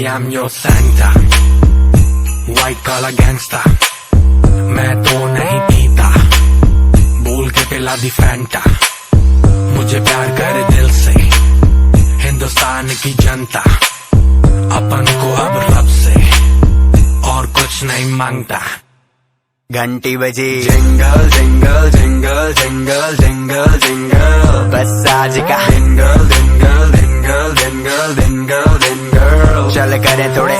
I'm your Santa, white collar gangster. मैं तो नहीं पीता, बोल के पिला दी फैंटा। मुझे प्यार करे दिल से हिंदुस्तान की जनता। अपन को अब रब से और कुछ नहीं मांगता। घंटी बजी jingle jingle jingle jingle jingle jingle, बस आज का jingle jingle jingle jingle jingle jingle. चल करें थोड़े